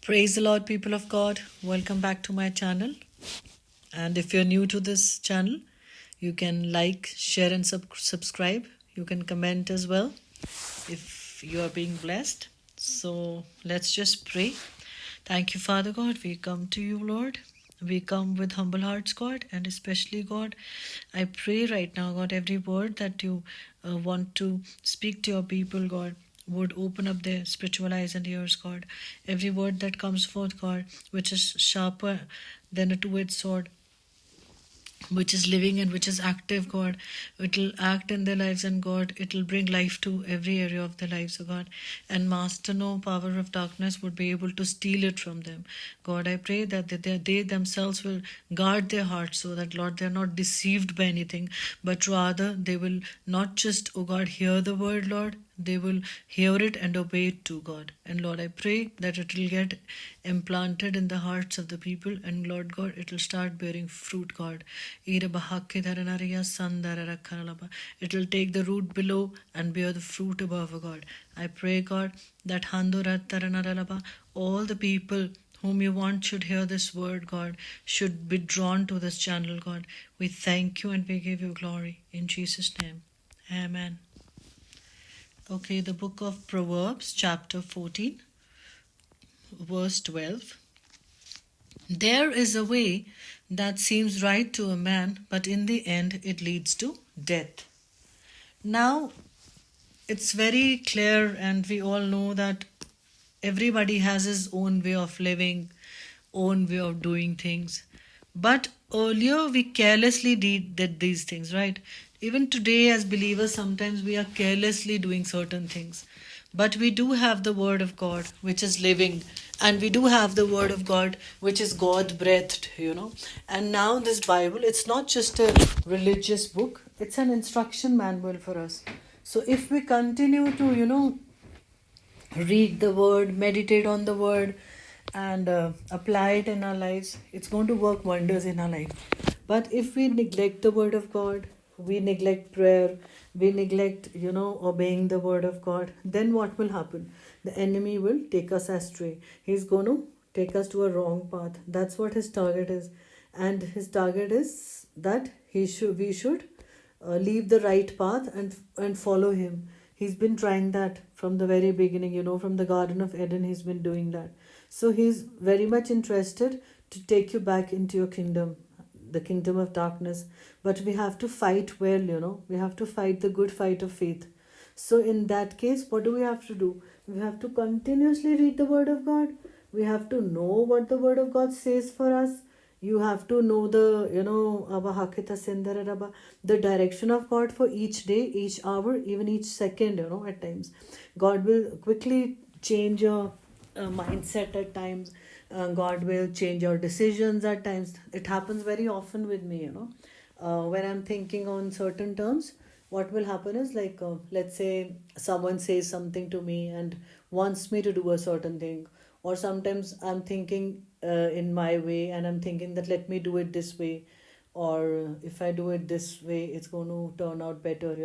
Praise the Lord, people of God. Welcome back to my channel. And if you're new to this channel, you can like, share, and subscribe. You can comment as well if you are being blessed. So let's just pray. Thank you, Father God. We come to you, Lord. We come with humble hearts, God, and especially, God, I pray right now, God, every word that you want to speak to your people, God, would open up their spiritual eyes and ears, God. Every word that comes forth, God, which is sharper than a two-edged sword, which is living and which is active, God. It'll act in their lives, and God, it'll bring life to every area of their lives, oh God. And Master, no power of darkness would be able to steal it from them. God, I pray that they themselves will guard their hearts so that, Lord, they're not deceived by anything, but rather they will not just, oh God, hear the word, Lord, they will hear it and obey it too, God. And Lord, I pray that it will get implanted in the hearts of the people, and Lord God, it will start bearing fruit, God. It will take the root below and bear the fruit above, God. I pray, God, that all the people whom you want should hear this word, God, should be drawn to this channel, God. We thank you and we give you glory. In Jesus' name, amen. Okay, the book of Proverbs, chapter 14, verse 12. There is a way that seems right to a man, but in the end it leads to death. Now, it's very clear, and we all know that everybody has his own way of living, own way of doing things. But earlier we carelessly did these things, right? Even today, as believers, sometimes we are carelessly doing certain things. But we do have the Word of God, which is living, and we do have the Word of God, which is God breathed, And now, this Bible, it's not just a religious book, it's an instruction manual for us. So, if we continue to, read the Word, meditate on the Word, and apply it in our lives, it's going to work wonders in our life. But if we neglect the Word of God, we neglect prayer, we neglect, obeying the Word of God, then what will happen? The enemy will take us astray. He's going to take us to a wrong path. That's what his target is. And his target is that we should leave the right path and follow him. He's been trying that from the very beginning, from the Garden of Eden, he's been doing that. So he's very much interested to take you back into your kingdom, the kingdom of darkness. But we have to fight well, we have to fight the good fight of faith. So in that case, what do we have to do? We have to continuously read the Word of God. We have to know what the Word of God says for us. You have to know the direction of God for each day, each hour, even each second, at times. God will quickly change your mindset at times. God will change your decisions at times. It happens very often with me, when I'm thinking on certain terms. What will happen is, like, let's say someone says something to me and wants me to do a certain thing, or sometimes I'm thinking in my way, and I'm thinking that let me do it this way, or if I do it this way, it's going to turn out better.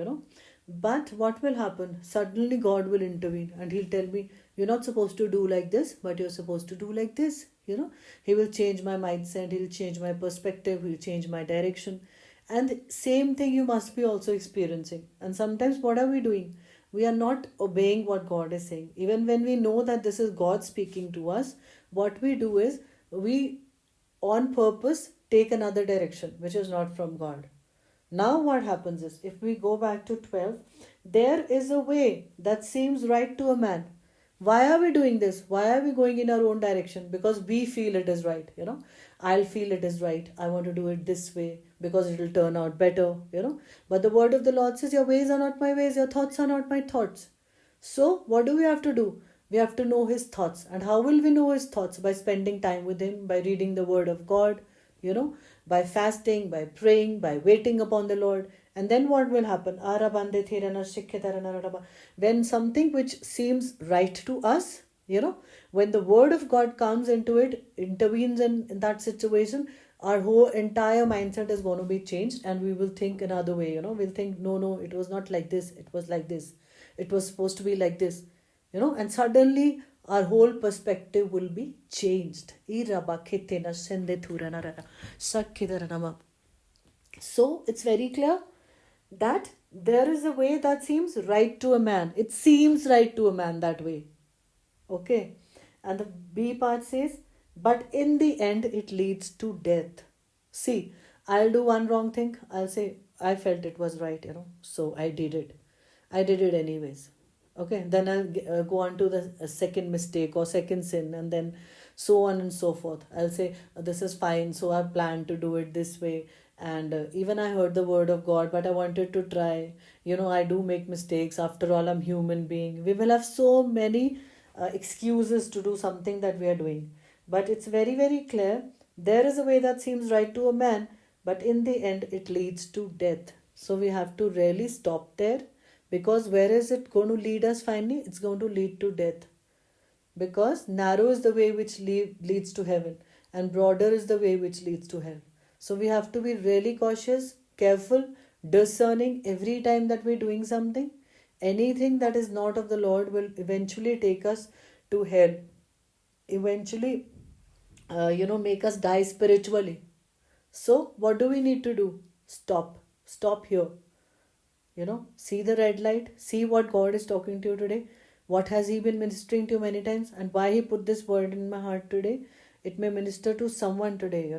But what will happen? Suddenly God will intervene and he'll tell me, you're not supposed to do like this, but you're supposed to do like this. He will change my mindset, he'll change my perspective, he'll change my direction. And same thing you must be also experiencing. And sometimes what are we doing? We are not obeying what God is saying. Even when we know that this is God speaking to us, what we do is we on purpose take another direction which is not from God. Now what happens is, if we go back to 12, there is a way that seems right to a man. Why are we doing this? Why are we going in our own direction? Because we feel it is right. I'll feel it is right. I want to do it this way because it will turn out better. But the word of the Lord says, your ways are not my ways, your thoughts are not my thoughts. So what do we have to do? We have to know his thoughts. And how will we know his thoughts? By spending time with him, by reading the word of God, by fasting, by praying, by waiting upon the Lord. And then what will happen? When something which seems right to us, when the word of God comes into it, intervenes in that situation, our whole entire mindset is going to be changed, and we will think another way. We'll think, no, it was not like this, it was like this, it was supposed to be like this. And suddenly our whole perspective will be changed. So it's very clear that there is a way that seems right to a man. It seems right to a man that way. Okay. And the B part says, but in the end, it leads to death. See, I'll do one wrong thing. I'll say, I felt it was right, so I did it. I did it anyways. Okay. Then I'll go on to the second mistake or second sin, and then so on and so forth. I'll say, this is fine. So I've planned to do it this way. And even I heard the word of God, but I wanted to try. I do make mistakes. After all, I'm human being. We will have so many excuses to do something that we are doing. But it's very, very clear. There is a way that seems right to a man, but in the end, it leads to death. So we have to really stop there, because where is it going to lead us finally? It's going to lead to death. Because narrow is the way which leads to heaven, and broader is the way which leads to hell. So we have to be really cautious, careful, discerning every time that we're doing something. Anything that is not of the Lord will eventually take us to hell. Eventually, make us die spiritually. So, what do we need to do? Stop. Stop here. See the red light. See what God is talking to you today. What has He been ministering to you many times, and why He put this word in my heart today. It may minister to someone today,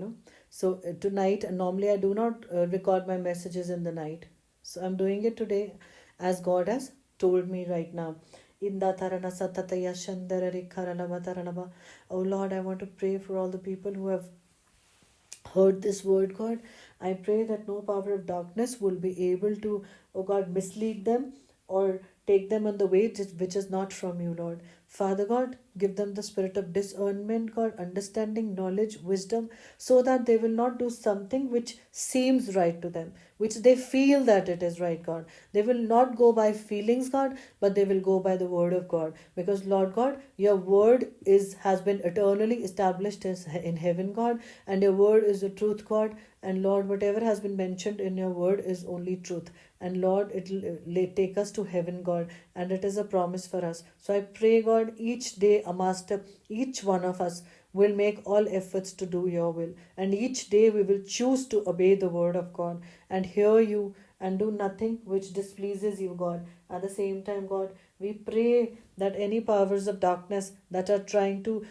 So, tonight, normally I do not record my messages in the night. So, I'm doing it today as God has told me right now. Oh Lord, I want to pray for all the people who have heard this word, God. I pray that no power of darkness will be able to, oh God, mislead them or take them on the way which is not from you, Lord. Father God, give them the spirit of discernment, God, understanding, knowledge, wisdom, so that they will not do something which seems right to them, which they feel that it is right, God. They will not go by feelings, God, but they will go by the word of God. Because, Lord God, your word has been eternally established in heaven, God, and your word is the truth, God. And Lord, whatever has been mentioned in your word is only truth. And Lord, it will take us to heaven, God, and it is a promise for us. So I pray, God, each day, a master, each one of us will make all efforts to do your will. And each day we will choose to obey the word of God and hear you and do nothing which displeases you, God. At the same time, God, we pray that any powers of darkness that are trying to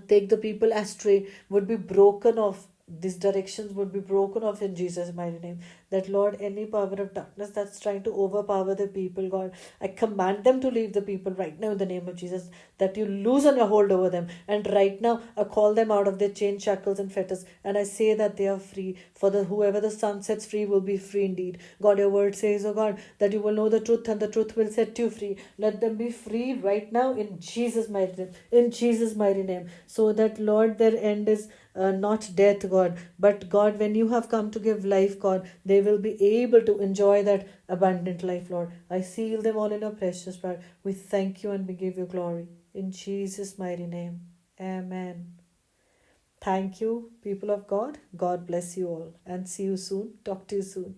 take the people astray would be broken off. These directions would be broken off in Jesus' mighty name. That, Lord, any power of darkness that's trying to overpower the people, God, I command them to leave the people right now in the name of Jesus. That you loosen your hold over them. And right now, I call them out of their chains, shackles, and fetters. And I say that they are free. For whoever the Son sets free will be free indeed. God, your word says, oh God, that you will know the truth and the truth will set you free. Let them be free right now in Jesus' mighty name. In Jesus' mighty name. So that, Lord, their end is not death, God, but God, when you have come to give life, God, they will be able to enjoy that abundant life, Lord. I seal them all in your precious blood. We thank you and we give you glory. In Jesus' mighty name. Amen. Thank you, people of God. God bless you all and see you soon. Talk to you soon.